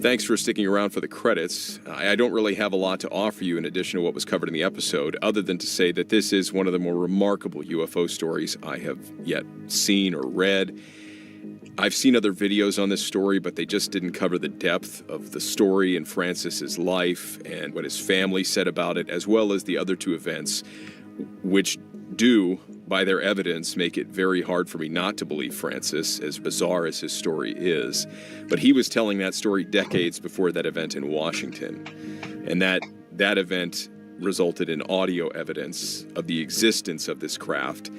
Thanks for sticking around for the credits. I don't really have a lot to offer you in addition to what was covered in the episode, other than to say that this is one of the more remarkable UFO stories I have yet seen or read. I've seen other videos on this story, but they just didn't cover the depth of the story and Francis's life and what his family said about it, as well as the other two events, which do, by their evidence, make it very hard for me not to believe Francis, as bizarre as his story is. But he was telling that story decades before that event in Washington. And that event resulted in audio evidence of the existence of this craft,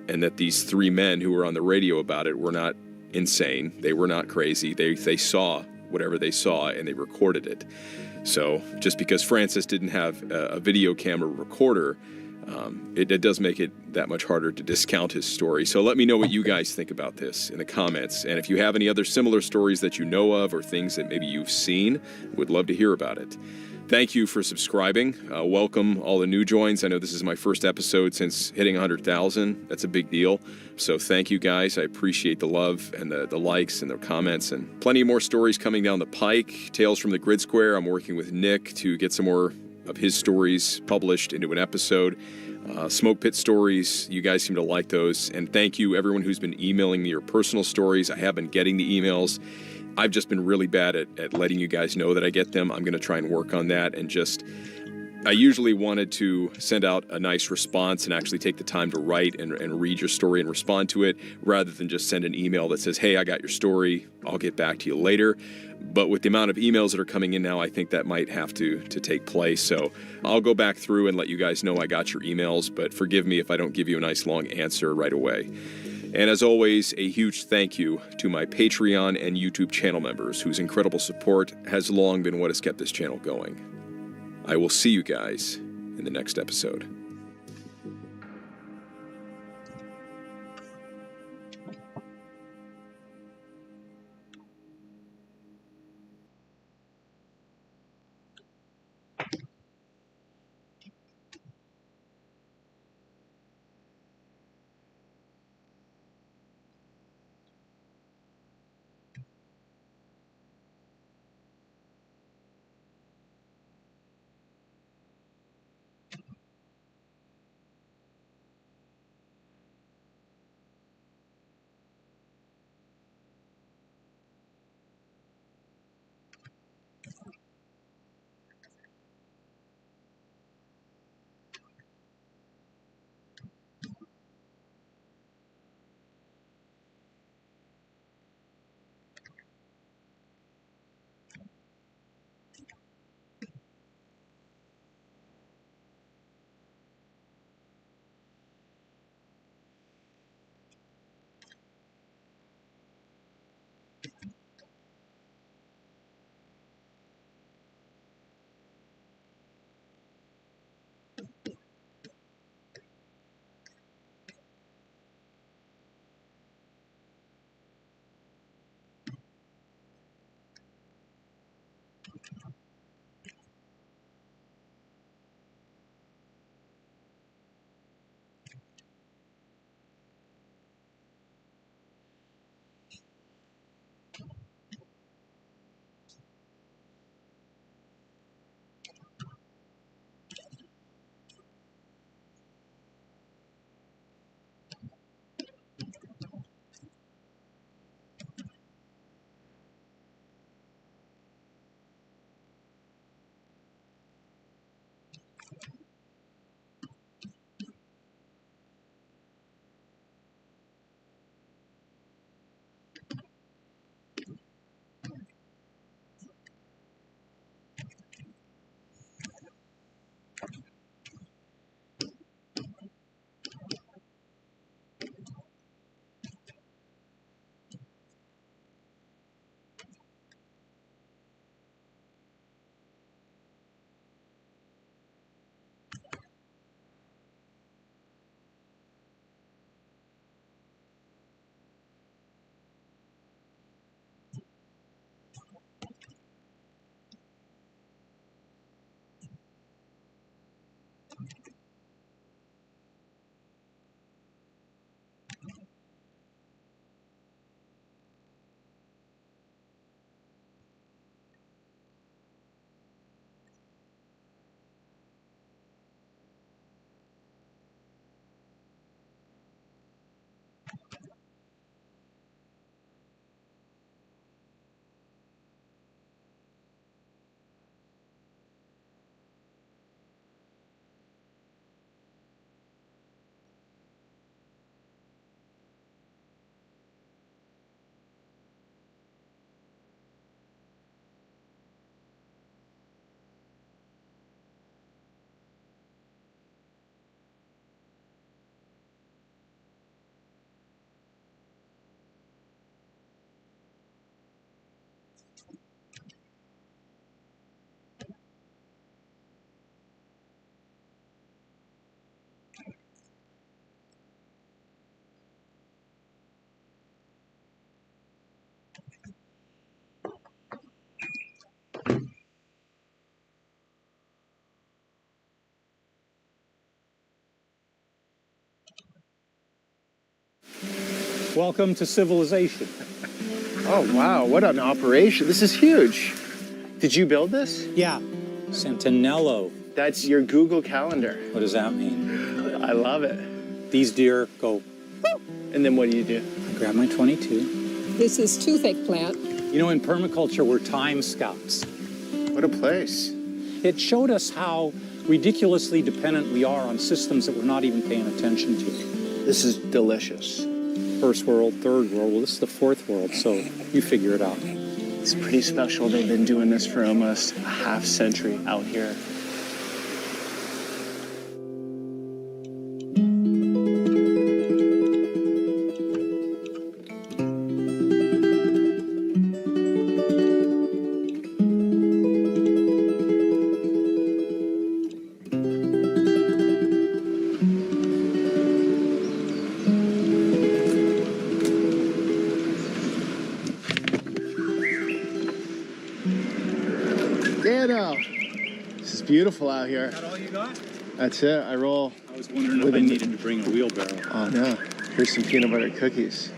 and that these three men who were on the radio about it were not insane. They were not crazy. They saw whatever they saw, and they recorded it. So just because Francis didn't have a video camera recorder, it does make it that much harder to discount his story. So let me know what you guys think about this in the comments. And if you have any other similar stories that you know of or things that maybe you've seen, would love to hear about it. Thank you for subscribing. Welcome all the new joins. I know this is my first episode since hitting 100,000. That's a big deal. So thank you guys. I appreciate the love and the likes and the comments, and plenty more stories coming down the pike. Tales from the Grid Square. I'm working with Nick to get some more of his stories published into an episode. Smoke Pit stories, you guys seem to like those. And thank you everyone who's been emailing me your personal stories. I have been getting the emails. I've just been really bad at letting you guys know that I get them. I'm going to try and work on that, and I usually wanted to send out a nice response and actually take the time to write and read your story and respond to it, rather than just send an email that says, hey, I got your story, I'll get back to you later. But with the amount of emails that are coming in now, I think that might have to take place. So I'll go back through and let you guys know I got your emails, but forgive me if I don't give you a nice long answer right away. And as always, a huge thank you to my Patreon and YouTube channel members, whose incredible support has long been what has kept this channel going. I will see you guys in the next episode. Welcome to civilization. Oh, wow, what an operation. This is huge. Did you build this? Yeah, Centinello. That's your Google Calendar. What does that mean? I love it. These deer go, and then what do you do? I grab my 22. This is toothache plant. You know, in permaculture, we're time scouts. What a place. It showed us how ridiculously dependent we are on systems that we're not even paying attention to. This is delicious. First world, third world, well, this is the fourth world, so you figure it out. It's pretty special. They've been doing this for almost a half century out here. This is beautiful out here. Is that all you got? That's it. I roll. I was wondering if I needed to bring a wheelbarrow. Oh, no. Here's some peanut butter cookies.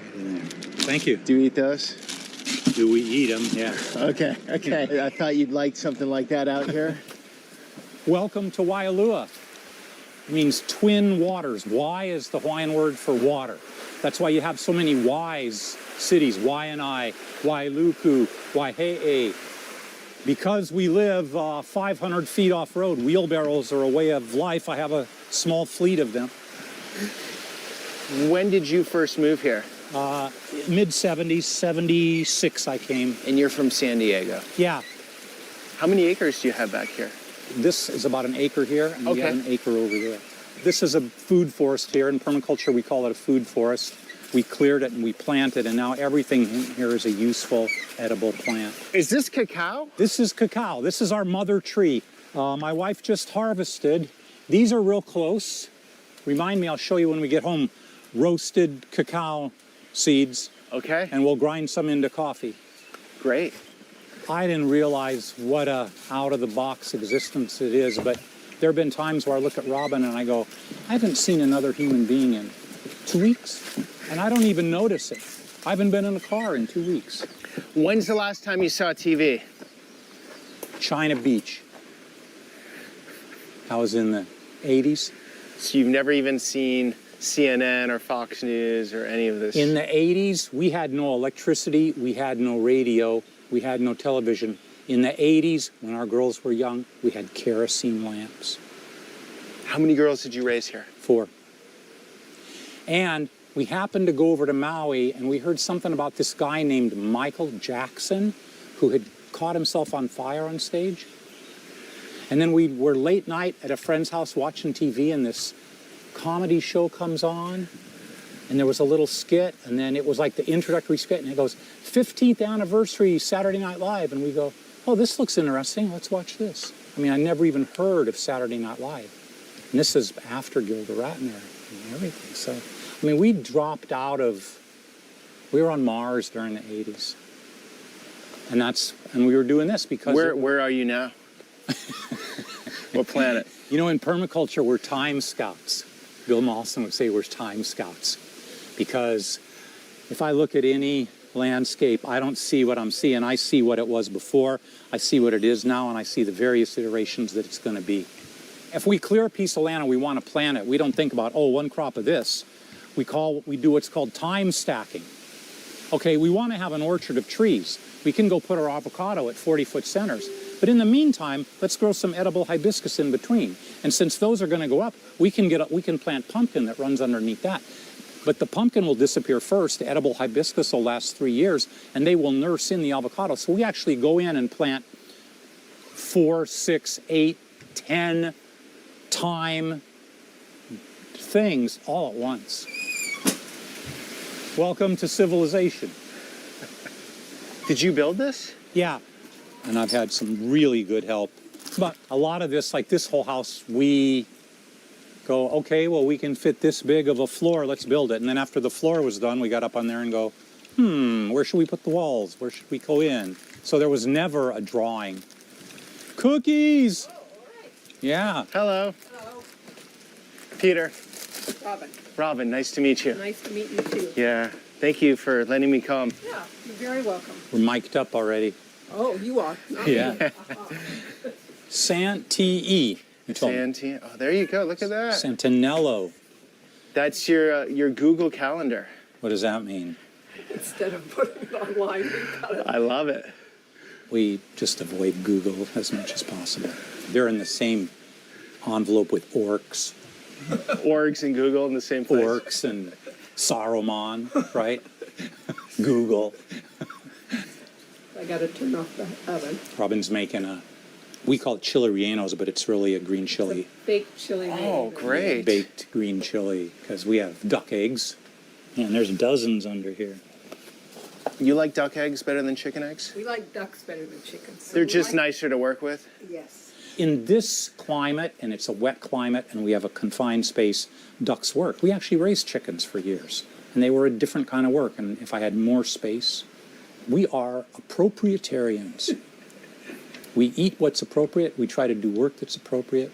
Thank you. Do you eat those? Do we eat them? Yeah. Okay. I thought you'd like something like that out here. Welcome to Waialua. It means twin waters. Wai is the Hawaiian word for water. That's why you have so many Wais cities. Waianae, Wailuku, Waihe'e. Because we live 500 feet off-road, wheelbarrows are a way of life. I have a small fleet of them. When did you first move here? Mid-70s, 76 I came. And you're from San Diego? Yeah. How many acres do you have back here? This is about an acre here, and we have an acre over there. This is a food forest here. In permaculture, we call it a food forest. We cleared it and we planted, and now everything here is a useful, edible plant. Is this cacao? This is cacao. This is our mother tree. My wife just harvested. These are real close. Remind me, I'll show you when we get home. Roasted cacao seeds. Okay. And we'll grind some into coffee. Great. I didn't realize what a out-of-the-box existence it is, but there have been times where I look at Robin and I go, I haven't seen another human being in 2 weeks, and I don't even notice it. I haven't been in a car in 2 weeks. When's the last time you saw TV? China Beach. I was in the 80s. So you've never even seen CNN or Fox News or any of this? In the 80s, we had no electricity, we had no radio, we had no television. In the 80s, when our girls were young, we had kerosene lamps. How many girls did you raise here? 4. And we happened to go over to Maui and we heard something about this guy named Michael Jackson who had caught himself on fire on stage. And then we were late night at a friend's house watching TV and this comedy show comes on and there was a little skit and then it was like the introductory skit and it goes, 15th anniversary Saturday Night Live. And we go, oh, this looks interesting. Let's watch this. I mean, I never even heard of Saturday Night Live. And this is after Gilda Radner and everything. So, I mean, we dropped out of, we were on Mars during the 80s. And we were doing this because... Where are you now? What planet? You know, in permaculture, we're time scouts. Bill Mawson would say we're time scouts. Because if I look at any landscape, I don't see what I'm seeing. I see what it was before, I see what it is now, and I see the various iterations that it's going to be. If we clear a piece of land and we want to plant it, we don't think about, oh, one crop of this. We do what's called time stacking. Okay, we want to have an orchard of trees. We can go put our avocado at 40-foot centers. But in the meantime, let's grow some edible hibiscus in between. And since those are going to go up, we can plant pumpkin that runs underneath that. But the pumpkin will disappear first. The edible hibiscus will last 3 years, and they will nurse in the avocado. So we actually go in and plant 4, 6, 8, 10 time things all at once. Welcome to civilization. Did you build this? Yeah, and I've had some really good help. But a lot of this, like this whole house, we go, okay, well, we can fit this big of a floor, let's build it. And then after the floor was done, we got up on there and go, where should we put the walls? Where should we go in? So there was never a drawing. Cookies! Yeah. Hello. Hello. Peter. Robin. Robin, nice to meet you. Nice to meet you too. Yeah. Thank you for letting me come. Yeah, you're very welcome. We're mic'd up already. Oh, you are. Not Yeah. me. Santee. Santee. Oh, there you go. Look at that. Santinello. That's your Google Calendar. What does that mean? Instead of putting it online, we got it. I love it. We just avoid Google as much as possible. They're in the same envelope with orcs. Orgs and Google in the same place. Orcs and Saruman, right? Google. I got to turn off the oven. Robin's making we call it chili rellenos, but it's really a green chili. Baked chili. Oh, great. Baked green chili, because we have duck eggs. And there's dozens under here. You like duck eggs better than chicken eggs? We like ducks better than chickens. So They're we just like- nicer to work with? Yes. In this climate, and it's a wet climate, and we have a confined space, ducks work. We actually raised chickens for years, and they were a different kind of work. And if I had more space, we are appropriatarians. We eat what's appropriate. We try to do work that's appropriate.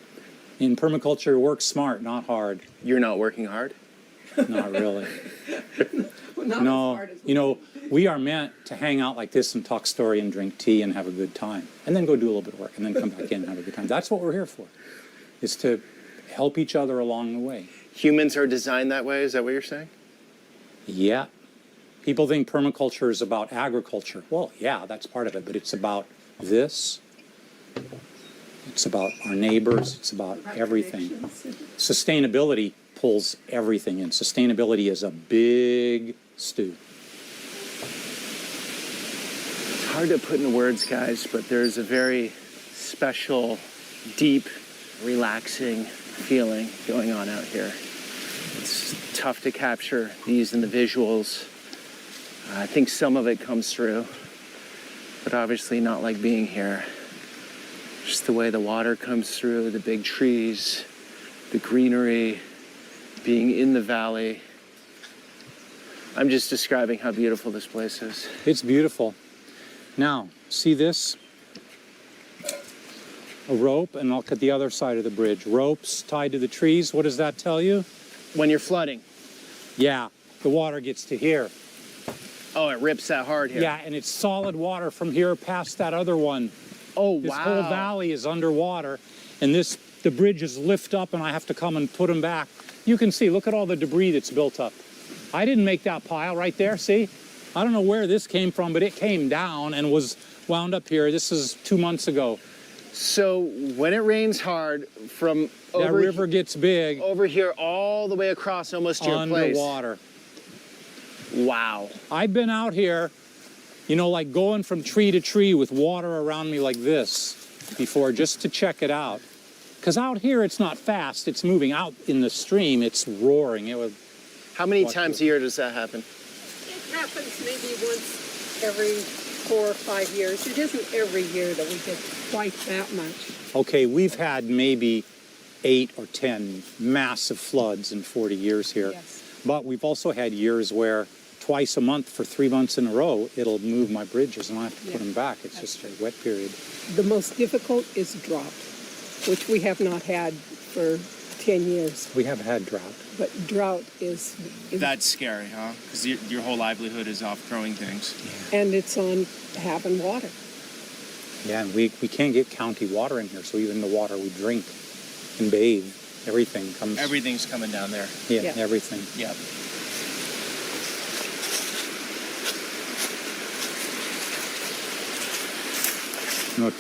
In permaculture, work smart, not hard. You're not working hard? Not really. Well, not as No, hard as you know, we are meant to hang out like this and talk story and drink tea and have a good time. And then go do a little bit of work and then come back in and have a good time. That's what we're here for, is to help each other along the way. Humans are designed that way? Is that what you're saying? Yeah. People think permaculture is about agriculture. Well, yeah, that's part of it, but it's about this. It's about our neighbors. It's about everything. Sustainability pulls everything in. Sustainability is a big stew. It's hard to put into words, guys, but there's a very special, deep, relaxing feeling going on out here. It's tough to capture these in the visuals. I think some of it comes through, but obviously not like being here. Just the way the water comes through, the big trees, the greenery, being in the valley. I'm just describing how beautiful this place is. It's beautiful. Now, See this? A rope, and look at the other side of the bridge. Ropes tied to the trees. What does that tell you? When you're flooding. Yeah, the water gets to here. Oh, it rips that hard here. Yeah, and it's solid water from here past that other one. Oh, This wow. whole valley is underwater, and the bridges lift up, and I have to come and put them back. You can see, look at all the debris that's built up. I didn't make that pile right there, see? I don't know where this came from, but it came down and was wound up here. This is 2 months ago. So when it rains hard from That river gets big. Over here all the way across almost to your place. Underwater. Wow. I've been out here, you know, like going from tree to tree with water around me like this before, just to check it out. Because out here it's not fast, it's moving. Out in the stream, it's roaring. How many times a year does that happen? It happens maybe once every 4 or 5 years. It isn't every year that we get quite that much. Okay, we've had maybe 8 or 10 massive floods in 40 years here. Yes. But we've also had years where twice a month for 3 months in a row, it'll move my bridges and I have to put them back. It's just a wet period. The most difficult is drought, which we have not had for 10 years. We have had drought. But drought is That's scary, huh? Because your whole livelihood is off growing things. and it's on having water. Yeah, and we can't get county water in here, so even the water we drink and bathe, everything comes. Everything's coming down there. Yeah, everything. Yep. Look,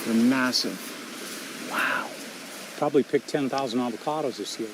they're massive. Probably picked 10,000 avocados this year.